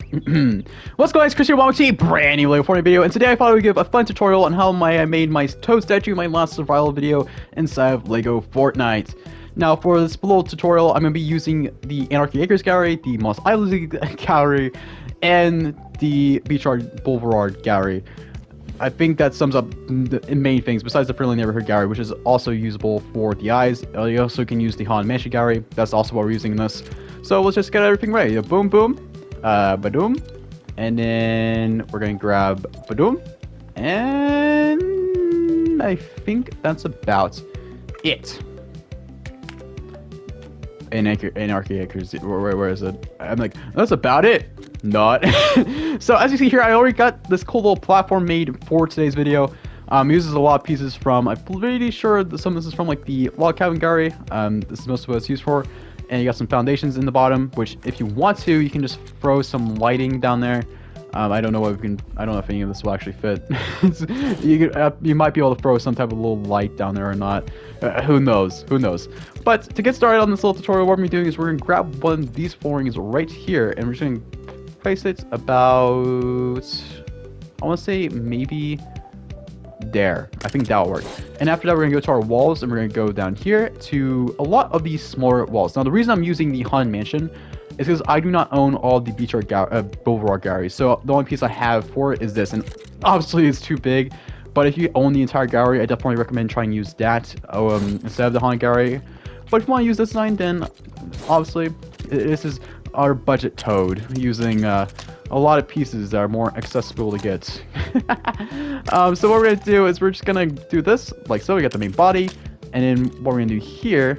What's going on, it's Chris here, welcome to a brand new Lego Fortnite video, and today I thought I would give a fun tutorial on how I made my toad statue in my last survival video inside of Lego Fortnite. Now, for this little tutorial, I'm going to be using the Anarchy Acres gallery, the Moss Island gallery, and the Beachard Boulevard gallery. I think that sums up the main things, besides the Friendly Neighborhood gallery, which is also usable for the eyes. You also can use the Haunted Mansion gallery. That's also what we're using in this. So let's just get everything ready. Boom, boom. Badoom, and then we're gonna grab Badoom, and I think that's about it. Anarchy Acres, where is it? I'm like, that's about it. Not. So as you see here, I already got this cool little platform made for today's video. Uses a lot of pieces from, I'm pretty sure that some of this is from like the log cabin gallery. This is most of what it's used for. And you got some foundations in the bottom, which if you want to, you can just throw some lighting down there. I don't know what we can. I don't know if any of this will actually fit. You might be able to throw some type of little light down there or not. Who knows? Who knows? But to get started on this little tutorial, what we're doing is we're gonna grab one of these floorings right here, and we're just gonna place it about, I want to say maybe there. I think that'll work. And after that, we're gonna go to our walls, and we're gonna go down here to a lot of these smaller walls. Now, the reason I'm using the Haunted Mansion is because I do not own all the Beachard Boulevard galleries, so the only piece I have for it is this, and obviously it's too big. But if you own the entire gallery, I definitely recommend trying to use that instead of the Haunted gallery. But if you want to use this design, then obviously this is our budget toad, using a lot of pieces that are more accessible to get. So what we're gonna do is we're just gonna do this like so. We got the main body, and then what we're gonna do here,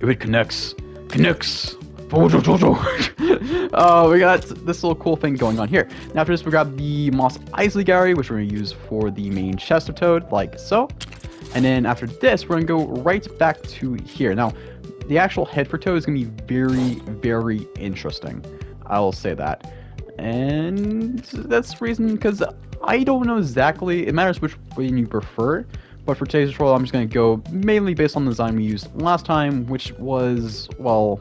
it connects. We got this little cool thing going on here. Now after this, we grab the Moss Isley gallery, which we're gonna use for the main chest of toad, like so. And then after this, we're gonna go right back to here. Now, the actual head for toad is gonna be very, very interesting. I will say that. And that's the reason, because I don't know exactly, it matters which way you prefer, but for today's tutorial, I'm just going to go mainly based on the design we used last time, which was, well,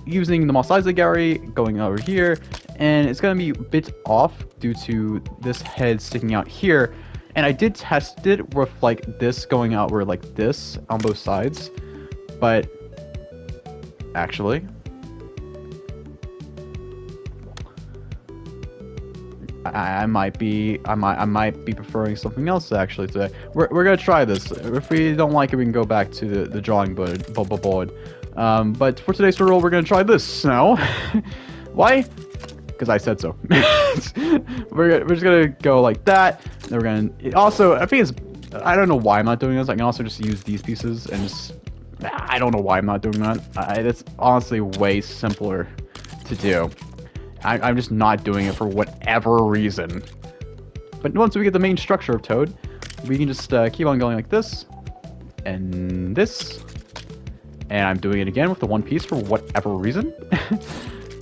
using the Moss Isley gallery, going over here, and it's going to be a bit off due to this head sticking out here, and I did test it with, like, this going outward like this on both sides, but actually, I might be preferring something else actually today. We're gonna try this. If we don't like it, we can go back to the drawing board. But for today's tutorial, we're gonna try this now. Why? Because I said so. we're just gonna go like that. Then we're gonna also. I think it's. I don't know why I'm not doing this. I can also just use these pieces and just. I don't know why I'm not doing that. That's honestly way simpler to do. I'm just not doing it for whatever reason. But once we get the main structure of Toad, we can just keep on going like this, and this, and I'm doing it again with the one piece for whatever reason.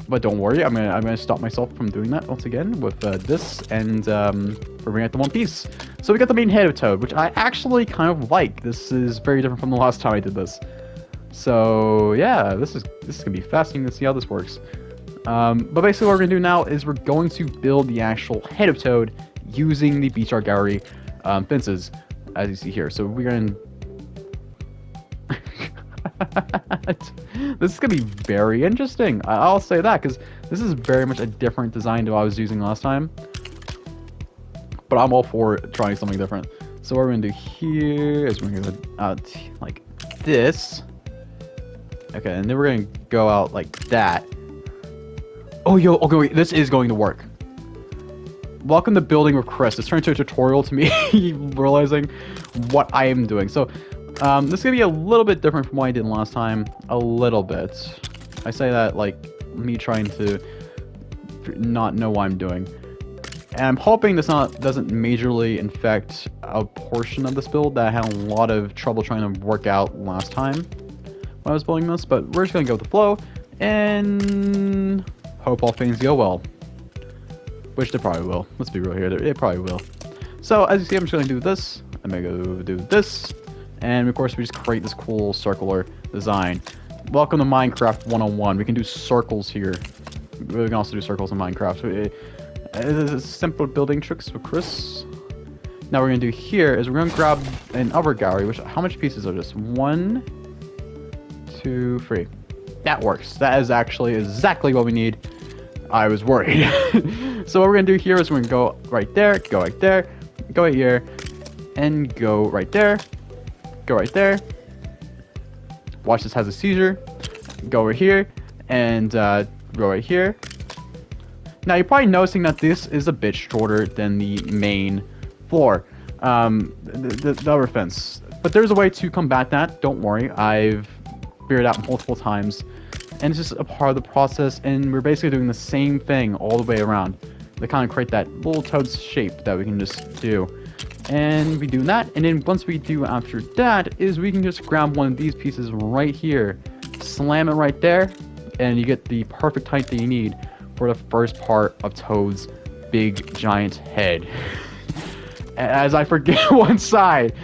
But don't worry, I'm gonna stop myself from doing that once again with this, and we're bringing out the one piece. So we got the main head of Toad, which I actually kind of like. This is very different from the last time I did this. So yeah, this is gonna be fascinating to see how this works. But basically what we're going to do now is we're going to build the actual head of Toad using the Beach Art Gallery fences, as you see here. So we're going to... This is going to be very interesting. I'll say that, because this is very much a different design to what I was using last time. But I'm all for trying something different. So what we're going to do here is we're going to go out like this. Okay, and then we're going to go out like that. Oh, yo, okay, wait, this is going to work. Welcome to Building with Chris. This turned into a tutorial to me, realizing what I am doing. So, this is going to be a little bit different from what I did last time. A little bit. I say that like me trying to not know what I'm doing. And I'm hoping this doesn't majorly infect a portion of this build that I had a lot of trouble trying to work out last time when I was building this. But we're just going to go with the flow, and hope all things go well. Which they probably will. Let's be real here. It probably will. So, as you see, I'm just going to do this. I'm going to go do this. And, of course, we just create this cool circular design. Welcome to Minecraft 101. We can do circles here. We can also do circles in Minecraft. This is simple building tricks with Chris. Now we're gonna do here is we're gonna grab an upper gallery. Which how much pieces are this? 1, 2, 3. That works. That is actually exactly what we need. I was worried. So what we're gonna do here is we're gonna go right there, go right there, go right here, and go right there, go right there. Watch this has a seizure. Go over here and go right here. Now you're probably noticing that this is a bit shorter than the main floor, the other fence. But there's a way to combat that. Don't worry, I've figured it out multiple times, and it's just a part of the process. And we're basically doing the same thing all the way around to kind of create that little toad shape that we can just do. And we do that, and then once we do after that is we can just grab one of these pieces right here, slam it right there, and you get the perfect height that you need for the first part of Toad's big giant head. As I forget one side.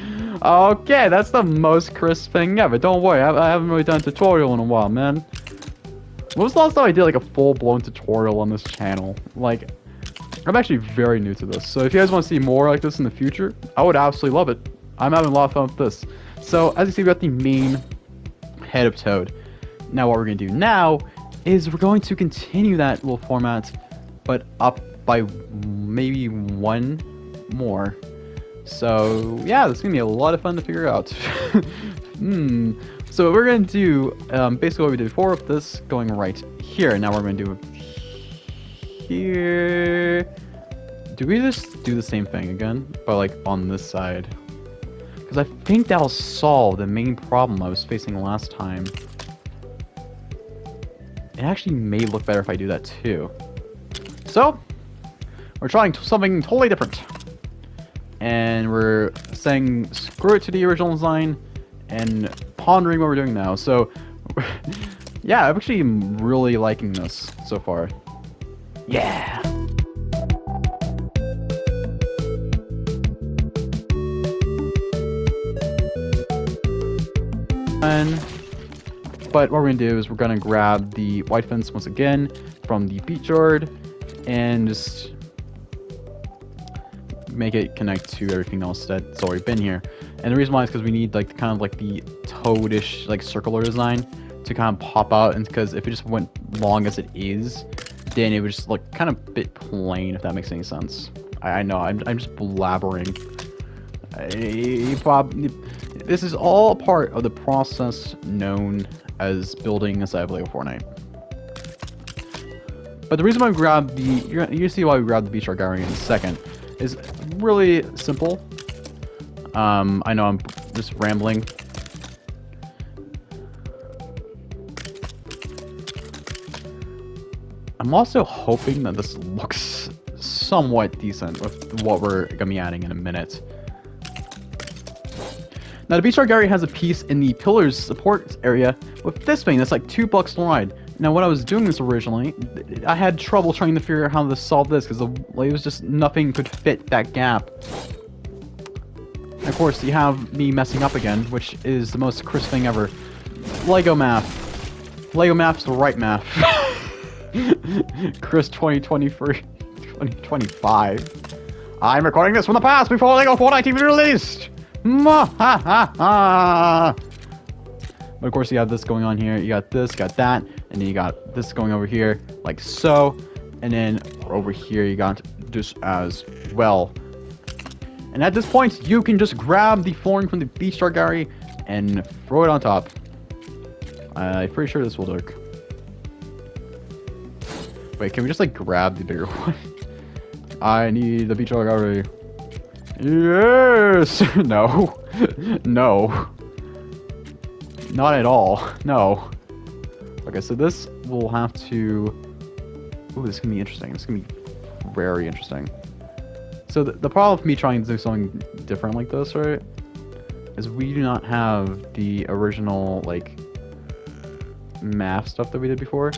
Okay, that's the most crisp thing ever. Don't worry, I haven't really done a tutorial in a while, man. When was the last time I did like a full-blown tutorial on this channel? Like, I'm actually very new to this, so if you guys want to see more like this in the future, I would absolutely love it. I'm having a lot of fun with this. So, as you see, we got the main head of Toad. Now, what we're going to do now is we're going to continue that little format, but up by maybe one more. So, yeah, this is going to be a lot of fun to figure out. So, what we're going to do, basically what we did before with this, going right here. Now, we're going to do here. Do we just do the same thing again, but like on this side? Because I think that'll solve the main problem I was facing last time. It actually may look better if I do that too. So, we're trying something totally different. And we're saying screw it to the original design and pondering what we're doing now. So, yeah, I'm actually really liking this so far. Yeah! But what we're going to do is we're going to grab the white fence once again from the beach yard and just make it connect to everything else that's already been here. And the reason why is because we need like kind of like the toadish like circular design to kind of pop out, and because if it just went long as it is, then it would just look kind of a bit plain, if that makes any sense. I know, I'm just blabbering. This is all part of the process known as building a side of Lego Fortnite. But the reason why we grabbed the... You're going to see why we grabbed the beach art gallery in a second. Is really simple. I know I'm just rambling. I'm also hoping that this looks somewhat decent with what we're going to be adding in a minute. Now, the beach art gallery has a piece in the pillars support area with this thing that's like $2 wide. Now, when I was doing this originally, I had trouble trying to figure out how to solve this because it was just nothing could fit that gap. And of course, you have me messing up again, which is the most crisp thing ever. Lego math. Lego math's the right math. Chris 2023, 2025. I'm recording this from the past before Lego Fortnite even released. But of course, you have this going on here. You got this, you got that, and then you got this going over here, like so. And then over here, you got this as well. And at this point, you can just grab the flooring from the beach art gallery and throw it on top. I'm pretty sure this will work. Wait, can we just like grab the bigger one? I need the beach art gallery. Yes! No. No. Not at all. No. Okay, so this will have to... Ooh, this is going to be interesting. This is going to be very interesting. So the problem with me trying to do something different like this, right, is we do not have the original, like, math stuff that we did before.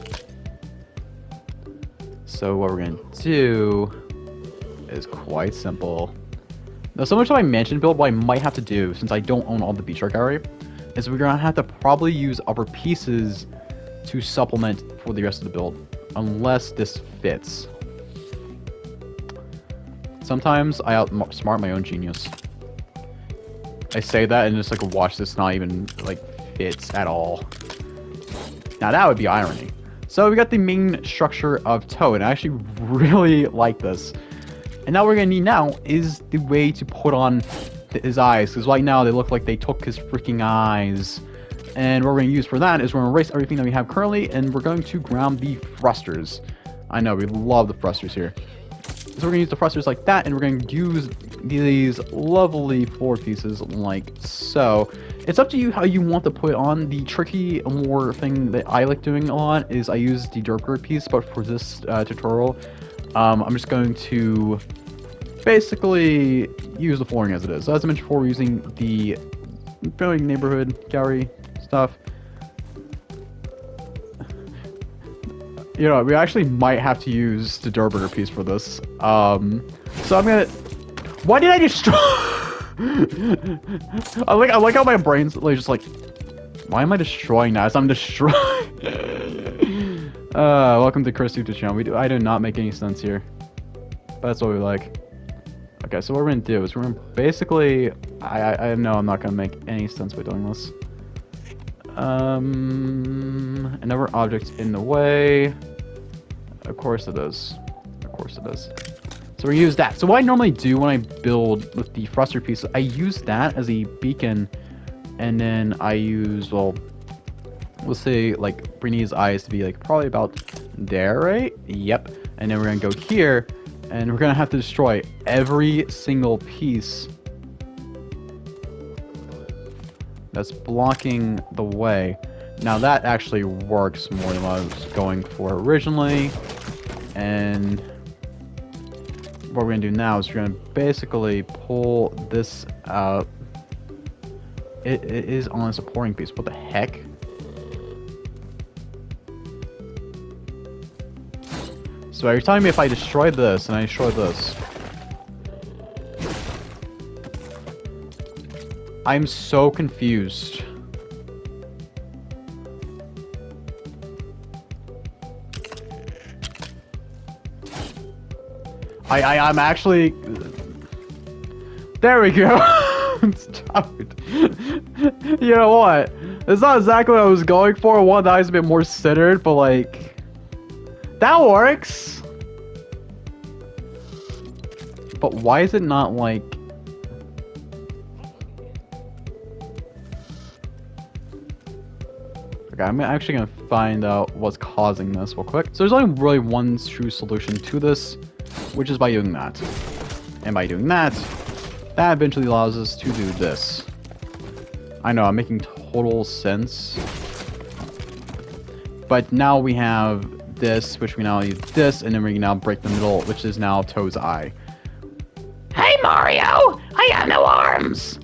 So what we're going to do is quite simple. Now, so much of my mansion build, what I might have to do, since I don't own all the beach art gallery, is we're going to have to probably use upper pieces to supplement for the rest of the build. unless this fits. Sometimes I outsmart my own genius. I say that and just like watch this not even like fits at all. Now that would be irony. So we got the main structure of Toad. I actually really like this. And now what we're gonna need now is the way to put on his eyes, because right now they look like they took his freaking eyes. And what we're gonna use for that is we're gonna erase everything that we have currently, and we're going to ground the thrusters. I know we love the thrusters here. So we're going to use the thrusters like that, and we're going to use these lovely floor pieces like so. It's up to you how you want to put on. The tricky more thing that I like doing a lot is I use the derp piece, but for this tutorial, I'm just going to basically use the flooring as it is. So as I mentioned before, we're using the building neighborhood gallery stuff. You know, we actually might have to use the Durburger piece for this. So I'm gonna... Why did I destroy... I like how my brain's like, just like... Why am I destroying that? As I'm destroying... welcome to Chris YouTube channel. I do not make any sense here. But that's what we like. Okay, so what we're gonna do is we're gonna basically... I know I'm not gonna make any sense by doing this. Another object in the way. Of course it is. Of course it is. So we use that. So what I normally do when I build with the thruster piece, I use that as a beacon, and then I use, well, we'll say like Brittany's eyes to be like probably about there, right? Yep. And then we're gonna go here, and we're gonna have to destroy every single piece that's blocking the way. Now that actually works more than what I was going for originally. And what we're gonna do now is we're gonna basically pull this out. It is on a supporting piece. What the heck? So you're telling me if I destroy this and I destroy this, I'm so confused. I'm actually... There we go. Stop it. You know what? It's not exactly what I was going for. One that is a bit more centered, but like... That works! But why is it not like... Okay, I'm actually gonna find out what's causing this real quick. So there's only really one true solution to this, which is by doing that. And by doing that, that eventually allows us to do this. I know, I'm making total sense. But now we have this, which we now use this, and then we can now break the middle, which is now Toad's eye. Hey Mario! I have no arms!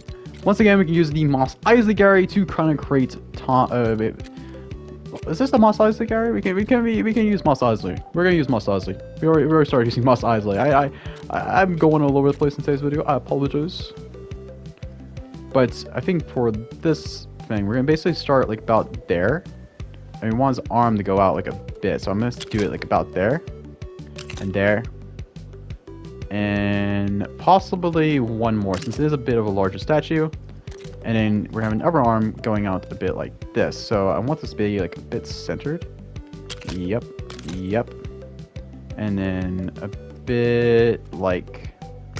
Once again, we can use the Moss Eisley Gary to kind of create is this the Moss Eisley Gary? We can use Moss Eisley. We're gonna use Moss Eisley. We already started using Moss Eisley. I'm going all over the place in today's video. I apologize. But I think for this thing, we're gonna basically start like about there. And we want his arm to go out like a bit. So I'm gonna do it like about there. And there. And possibly one more, since it is a bit of a larger statue. And then we're having another arm going out a bit like this. So I want this to be like a bit centered. Yep. Yep. And then a bit like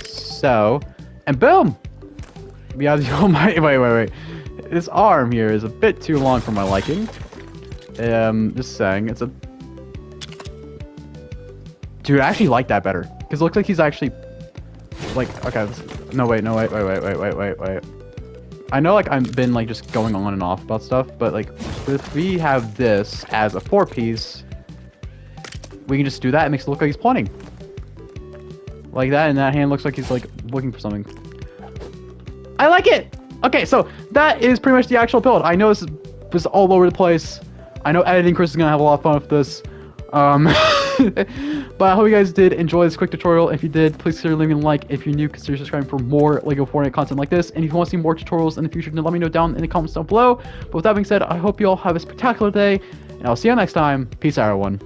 so. And boom! We have the almighty... Wait. This arm here is a bit too long for my liking. Just saying, it's a... Dude, I actually like that better. Because it looks like he's actually... Like, okay. No, wait. I know, like, I've been, like, just going on and off about stuff, but, like, if we have this as a 4-piece, we can just do that. It makes it look like he's pointing. Like that, and that hand looks like he's, like, looking for something. I like it! Okay, so that is pretty much the actual build. I know this was all over the place. I know editing Chris is gonna have a lot of fun with this. But I hope you guys did enjoy this quick tutorial. If you did, please consider leaving a like. If you're new, consider subscribing for more Lego Fortnite content like this. And if you want to see more tutorials in the future, then let me know down in the comments down below. But with that being said, I hope you all have a spectacular day, and I'll see you next time. Peace out, everyone.